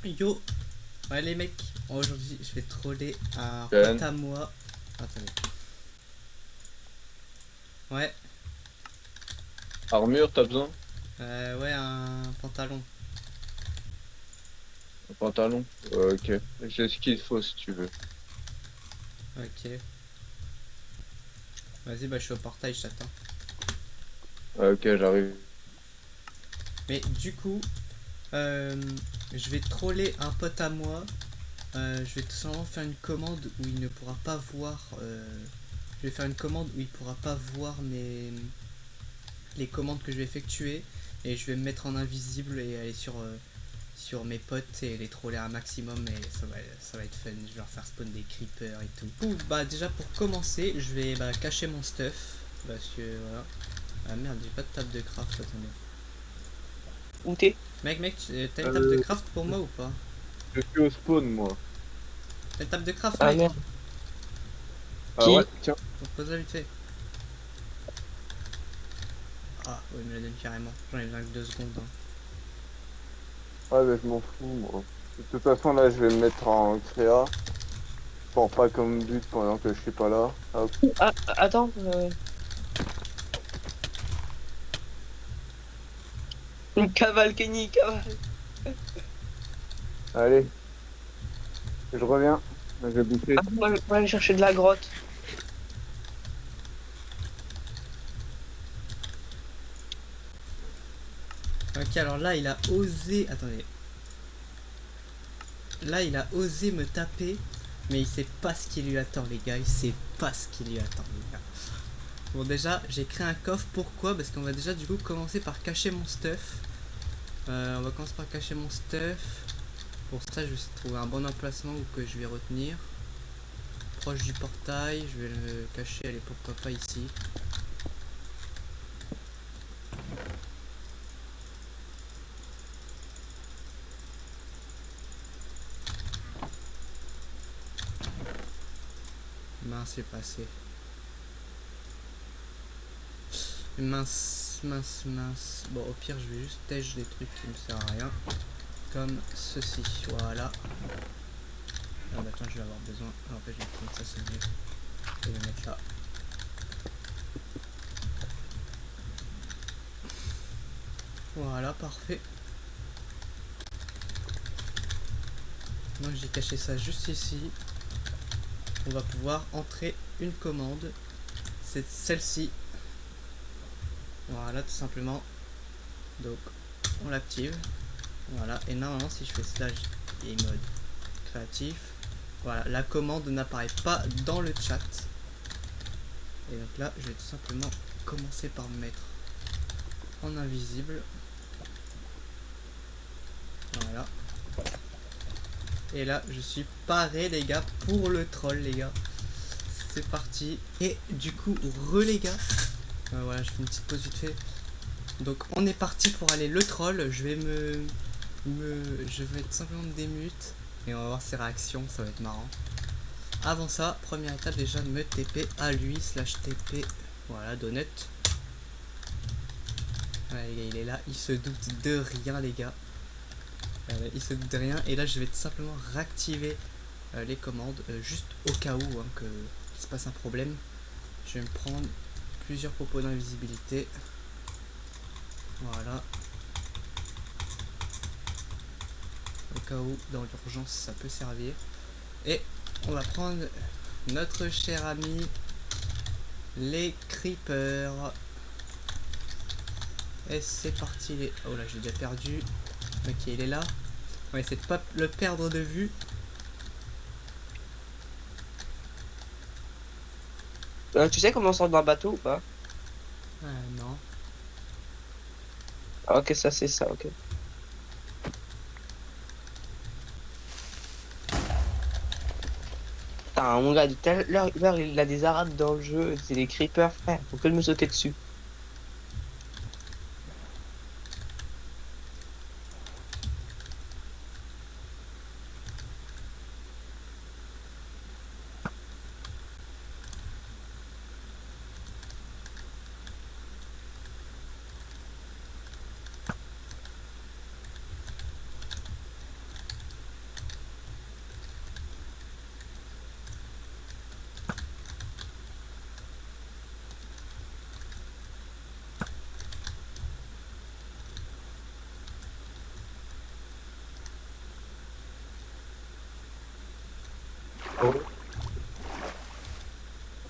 Yo, ouais les mecs, aujourd'hui je vais troller un pote Ken, à moi. Attendez. Ouais, armure, t'as besoin? ouais, un pantalon. Un pantalon? Ok. J'ai ce qu'il faut si tu veux. Ok, vas-y, bah je suis au portail, je t'attends. Ok, j'arrive. Mais du coup, euh, je vais troller un pote à moi. Je vais tout simplement faire une commande où il ne pourra pas voir. Je vais faire une commande où il pourra pas voir les commandes que je vais effectuer. Et je vais me mettre en invisible et aller sur mes potes et les troller un maximum et ça va être fun. Je vais leur faire spawn des creepers et tout. Bah déjà pour commencer, je vais cacher mon stuff parce que voilà. Ah merde, j'ai pas de table de craft, attendez. Où t'es? Mec, t'as une table de Euh, craft pour moi ou pas? je suis au spawn, moi. T'as une table de craft, Ah mec? merde. Ah ouais, Qui? tiens. On pose-la vite fait. Ah, oui, il me la donne carrément. J'en ai besoin que 2 secondes. Hein. Ouais, mais je m'en fous, moi. De toute façon, là, je vais me mettre en créa. Pour pas comme but pendant que je suis pas là. Hop. Ah, attends. Cavale, Kenny, cavale. Allez, je reviens. Je vais Ah, bouffer. moi, aller chercher de la grotte. Ok, alors là, il a osé. Attendez. Là, il a osé me taper. Mais il sait pas ce qui lui attend, les gars. Il sait pas ce qui lui attend, les gars. Bon déjà j'ai créé un coffre, pourquoi? Parce qu'on va déjà du coup commencer par cacher mon stuff. On va commencer par cacher mon stuff. Pour ça je vais essayer de trouver un bon emplacement où que je vais retenir. Proche du portail, je vais le cacher, allez pourquoi pas ici. Mince c'est passé. Mince. Bon au pire je vais juste tèche des trucs qui me servent à rien. Comme ceci, voilà. Ah bah attends je vais avoir besoin. Ah, en fait je vais prendre ça c'est mieux. Je vais le mettre là. Voilà parfait. Donc j'ai caché ça juste ici. On va pouvoir entrer une commande. C'est celle-ci. Voilà tout simplement. Donc on l'active. Voilà. Et normalement si je fais slash et mode créatif. Voilà, la commande n'apparaît pas dans le chat. Et donc là je vais tout simplement commencer par me mettre en invisible. Voilà. Et là je suis paré les gars pour le troll les gars. C'est parti. Et du coup les gars. Voilà je fais une petite pause vite fait. Donc on est parti pour aller le troll. Je vais je vais tout simplement me démute et on va voir ses réactions, ça va être marrant. Avant ça, première étape déjà me TP à lui slash TP. Voilà, donut. Ouais, les gars, il est là, il se doute de rien les gars. Il se doute de rien et là je vais tout simplement réactiver les commandes juste au cas où hein, qu'il se passe un problème. Je vais me prendre plusieurs propos d'invisibilité. Voilà. Au cas où dans l'urgence ça peut servir. Et on va prendre notre cher ami les creepers. Et c'est parti les... Oh là j'ai déjà perdu. Ok il est là. On va essayer de pas le perdre de vue. Tu sais comment on sort d'un bateau ou pas? Non. Ah, ok, ça c'est ça, ok. Putain, mon gars, de tout à l'heure, il a des arabes dans le jeu, c'est des creepers, frère. Faut que de me sauter dessus.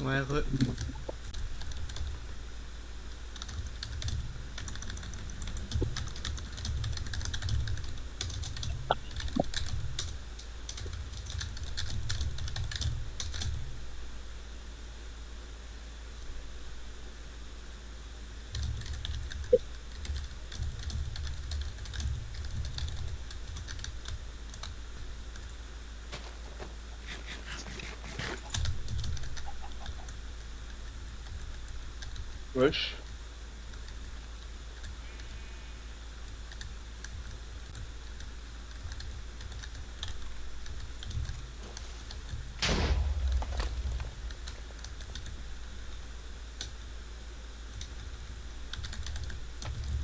Ouais, re. Wesh.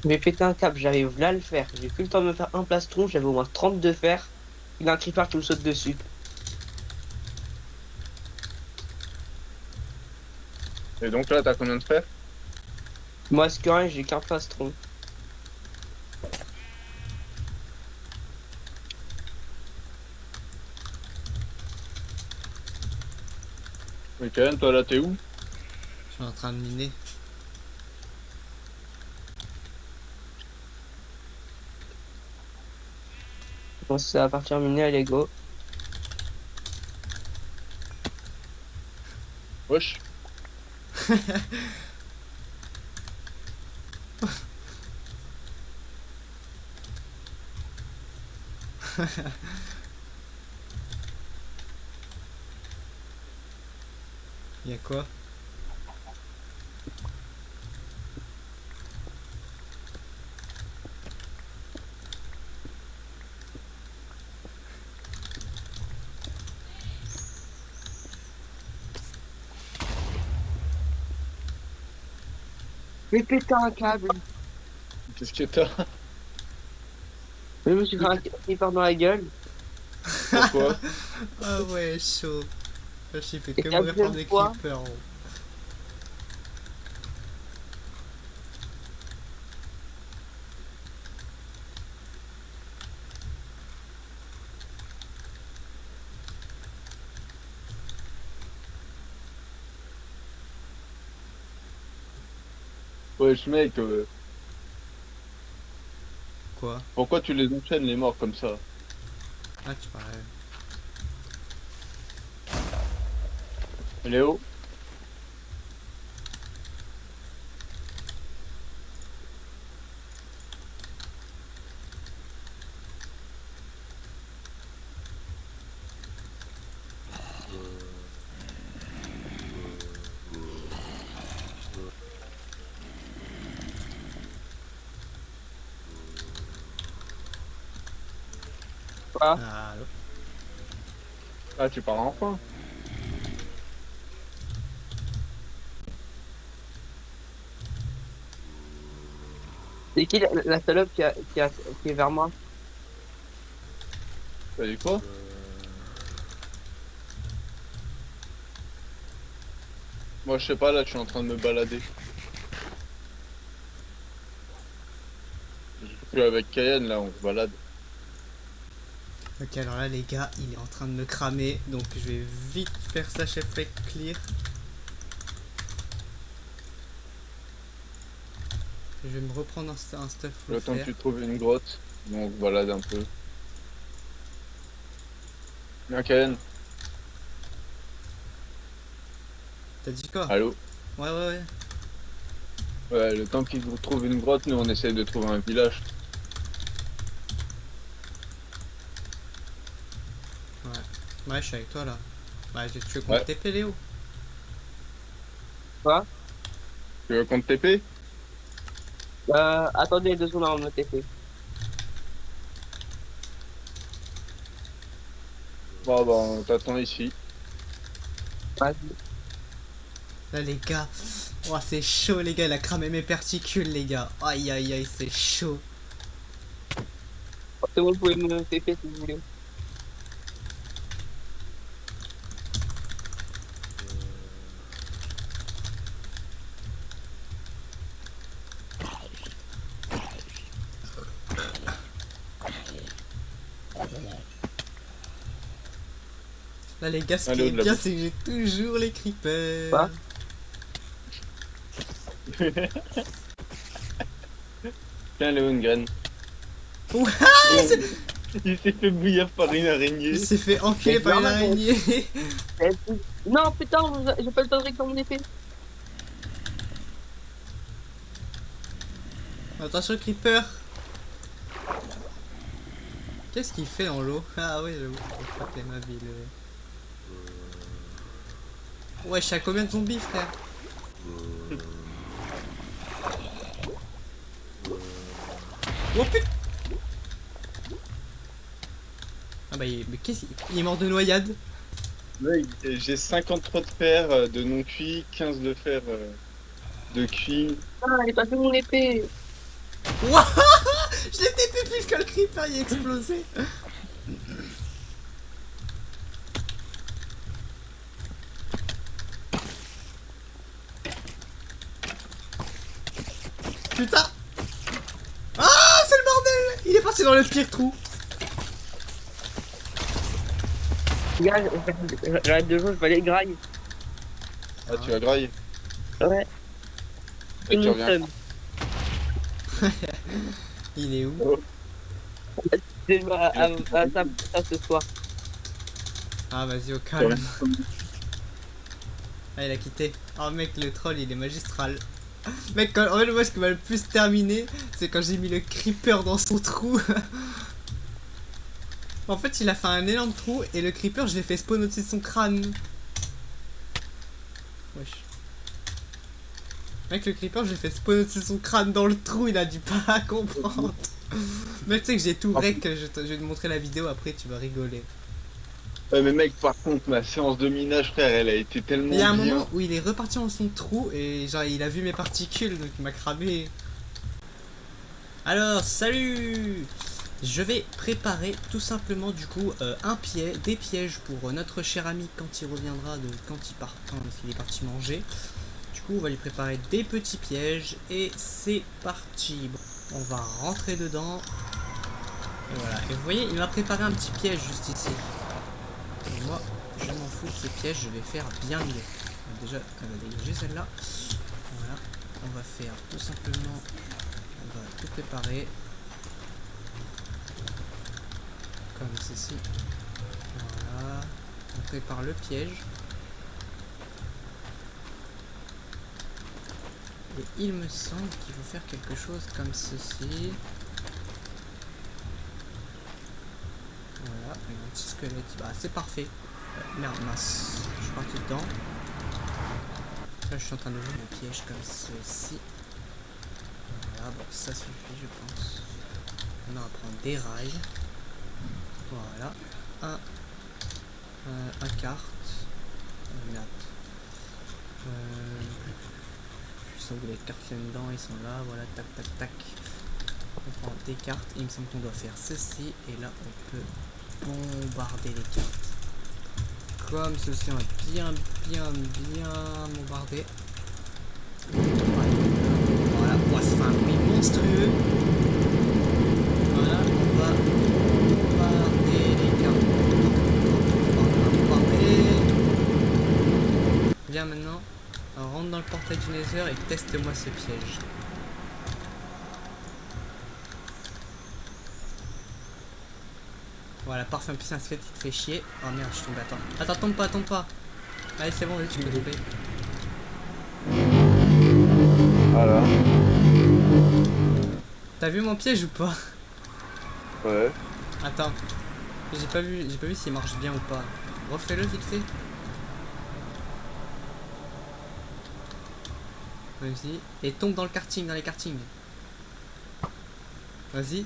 J'ai pété un câble, j'arrive là à le faire. J'ai plus le temps de me faire un plastron, j'avais au moins 32 fer. Il y a un creeper qui me saute dessus. Et donc là, t'as combien de fer? Moi, ce que rien, j'ai qu'un plastron. Mais quand même, toi là, t'es où? Je suis en train de miner. Bon, ça va partir miner à Lego. Wesh. Y'a quoi? J'ai pété un câble. Qu'est-ce que t'as? Je me suis fait un creeper dans la gueule. Pourquoi? Ah ouais, chaud. Là, j'ai fait Et que la mourir par deuxième des fois, creepers. Oh. Wesh, mec, Quoi? pourquoi tu les enchaînes les morts comme ça? Ah, tu parles. Léo? quoi? Ah, allô? Ah, tu parles enfin? C'est qui la salope qui est vers moi? T'as dit quoi? Moi, je sais pas, là, je suis en train de me balader. Je suis avec Cayenne, là, on se balade. Ok, alors là, les gars, il est en train de me cramer. Donc, je vais vite faire ça, chef clear. Je vais me reprendre un stuff full Le temps que fer. tu trouves une grotte, on se balade un peu. Bien, Cayenne, T'as dit quoi? allô? Ouais, ouais, ouais. Ouais, le temps qu'il vous trouve une grotte, nous, on essaye de trouver un village. Ouais, ouais, je suis avec toi là. Ouais, tu veux qu'on Ouais. te TP, Léo? Quoi? Tu veux qu'on te TP? Attendez 2 secondes avant de me TP. Bon, bah, on t'attend ici. Vas-y. Là, les gars. Oh, c'est chaud, les gars. Il a cramé mes particules, les gars. Aïe, aïe, aïe, c'est chaud. C'est bon, vous pouvez me TP si vous voulez. Là les gars, ce qui Allô, est de la bien bouffe. c'est que j'ai toujours les creepers. Quoi? Tiens, Léo, une graine. Ouais, Il s'est fait bouillir par une il araignée. s'est fait enculer Mais par une normal, araignée. Non, putain, j'ai pas le temps de réclamer mon épée. Attention creeper. Qu'est-ce qu'il fait dans l'eau? Ah ouais, j'avoue, je crois que ma ville. Ouais, je suis à combien de zombies, frère? Oh putain! Ah bah, mais qu'est-ce qu'il est mort de noyade? Là, j'ai 53 de fer de non cuit, 15 de fer de cuit. Ah, j'ai pas fait mon épée. Wouah! Je l'ai TP plus que le creeper il a explosé! Putain! Ah, c'est le bordel! Il est parti dans le pire trou! Gars, j'arrête de jouer, je vais aller graille. Ah, tu as graille. Ouais, Et c'est tu mon reviens. seum. Il est où? C'est à ça ce soir. Ah, vas-y, au Tu calme. reviens. Ah, il a quitté. Oh, mec, le troll, il est magistral. Mec, en fait, moi, ce qui m'a le plus terminé, c'est quand j'ai mis le creeper dans son trou. En fait, il a fait un énorme trou et le creeper, je l'ai fait spawn au-dessus de son crâne. Wesh. Mec, le creeper, j'ai fait spawn au-dessus de son crâne dans le trou, il a dû pas comprendre. Mec, tu sais que j'ai tout rec, je vais te montrer la vidéo après, tu vas rigoler. Ouais, mais mec, par contre, ma séance de minage, frère, elle a été tellement Il y a un bien. moment où il est reparti dans son trou et genre il a vu mes particules donc il m'a cramé. Alors salut. Je vais préparer tout simplement du coup des pièges pour notre cher ami quand il reviendra quand il est parti manger. Du coup on va lui préparer des petits pièges et c'est parti. Bon, on va rentrer dedans. Et voilà. Et vous voyez il m'a préparé un petit piège juste ici. Et moi je m'en fous de ces pièges, je vais faire bien mieux. Déjà, elle va dégager celle-là. Voilà, on va faire tout simplement, on va tout préparer. Comme ceci. Voilà, on prépare le piège. Et il me semble qu'il faut faire quelque chose comme ceci. Voilà, avec un petit squelette. Bah, c'est parfait. Merde, mince. Je suis parti dedans. Là, je suis en train de jouer le piège comme ceci. Voilà, bon, ça suffit, je pense. Maintenant, on va prendre des rails. Voilà. Un carte. Merde. Je sens que les cartes là-dedans, ils sont là. Voilà, tac, tac, tac. On prend des cartes. Il me semble qu'on doit faire ceci. Et là, on peut bombarder les cartes. Comme ceci, on va bien bombarder. Voilà, on va se faire un bruit monstrueux. Voilà, on va bombarder les cartes. Viens maintenant, on rentre dans le portail du Nether et teste-moi ce piège. Voilà, parfait, un petit squelette qui te fait chier. Oh merde, je suis tombé, attends, tombe pas. Allez, c'est bon, tu peux tomber. Voilà. T'as vu mon piège ou pas? Ouais. Attends, j'ai pas vu s'il marche bien ou pas. Refais-le vite fait. Vas-y. Et tombe dans le karting, dans les kartings. Vas-y.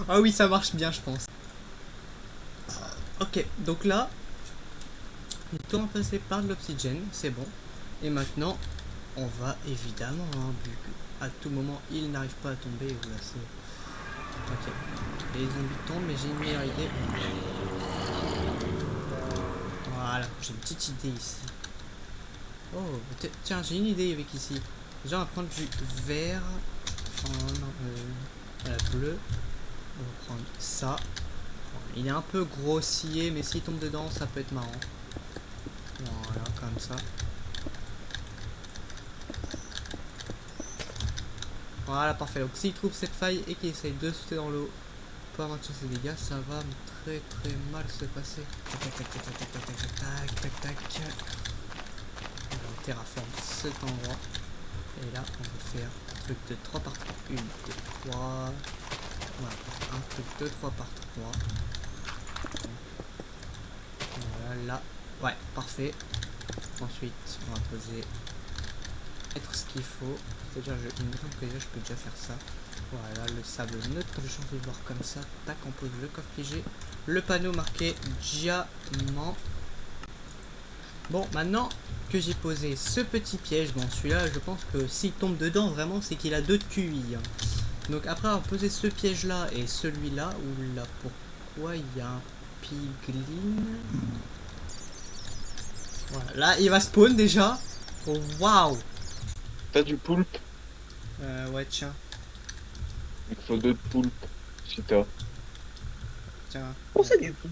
Ah oui, ça marche bien, je pense. Ok, donc là, il est tout remplacé par de l'oxygène, c'est bon. Et maintenant, on va évidemment, hein, vu qu'à tout moment, il n'arrive pas à tomber. Voilà, c'est... Ok, les zombies tombent, mais j'ai une meilleure idée. Voilà, j'ai une petite idée ici. Oh, tiens, j'ai une idée avec ici. Déjà, on va prendre du vert. Oh non, la bleue. On va prendre ça. Il est un peu grossier, mais s'il tombe dedans, ça peut être marrant. Voilà, comme ça. Voilà, parfait. Donc s'il trouve cette faille et qu'il essaye de sauter dans l'eau pour aventurer ses dégâts, ça va très très mal se passer. Tac tac tac tac tac tac tac tac tac tac. On terraforme cet endroit. Et là, on va faire un truc de 3 par 3. 1, 2, 3. Voilà, un truc de 3 par 3. Voilà, là. Ouais, parfait. Ensuite, on va poser mettre ce qu'il faut. C'est-à-dire, il me semble que déjà, je peux déjà faire ça. Voilà, le sable neutre, je change de bord comme ça. Tac, on pose le coffre piégé. Le panneau marqué diamant. Bon, maintenant que j'ai posé ce petit piège, bon, celui-là, je pense que s'il tombe dedans, vraiment, c'est qu'il a 2 de QI. Hein. Donc, après avoir posé ce piège-là et celui-là, ou là, pourquoi il y a un piglin? Voilà, là, il va spawn déjà. Oh, waouh! T'as du poulpe? Ouais, tiens. Il faut 2 poulpes. Si t'as. Tiens. Oh, ça du coup.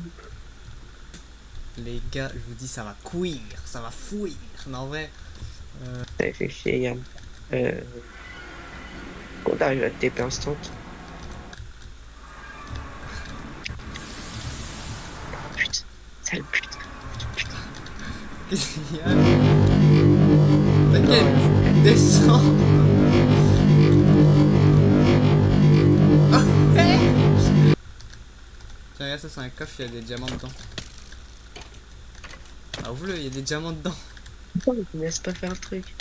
Les gars, je vous dis, ça va cuire, ça va fouir. Non, en vrai. Ça fait chier, Yann. Quand t'arrives à te TP instant. Putain, sale putain. Qu'est-ce qu'il y a? T'inquiète, descends. Oh, hey. Tiens, regarde, ça c'est un coffre, il y a des diamants dedans. Ah, ouvre-le, il y a des diamants dedans. Pourquoi tu me laisses pas faire le truc?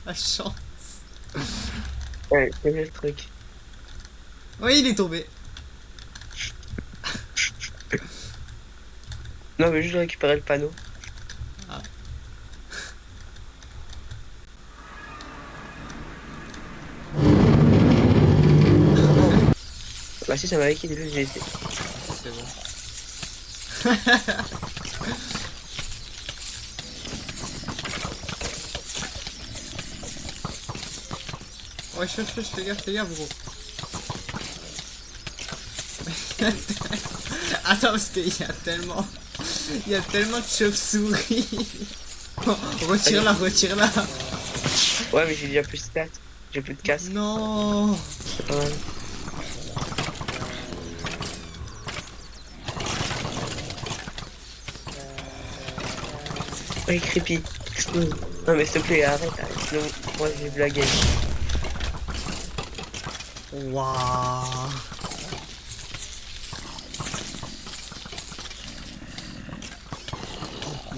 La chance. Ouais, c'est le truc. Oui, il est tombé. Non, mais juste récupérer le panneau. Ah. Bah si, ça m'avait quitté, j'ai été. C'est bon. Ouais, je fais gaffe, gros. Attends, parce qu'il y a tellement... Il y a tellement de chauves-souris. Retire-la, retire-la. Ouais, mais j'ai déjà plus de stats. J'ai plus de casse. Non. C'est pas mal. Ouais, creepy. Explose. Non, mais s'il te plaît, arrête. Sinon, moi, j'ai vu la game. Waouh.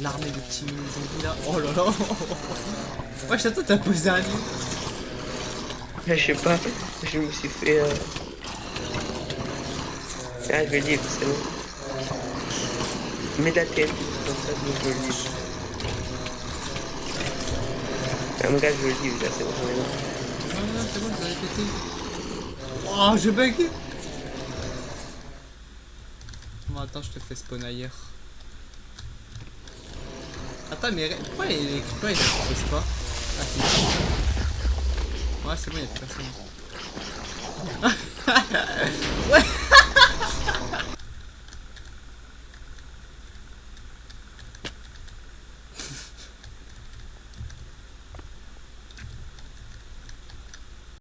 L'armée de petits zombies là. Oh là là. Ouais, Château, t'as posé un lit. Je sais pas. Je me suis fait... Ah, je vais le livre, c'est bon. Mets de la tête. Comme ça, je veux le livre. Ah, mon gars, je veux le livre, là, c'est bon, j'en ai marre. Non, c'est bon, je vais répéter. Oh, je bug. Bon, attends, je te fais spawn ailleurs. Attends, mais pourquoi il ne pose pas? Ah, si. Ouais, c'est bon, il y a plus personne.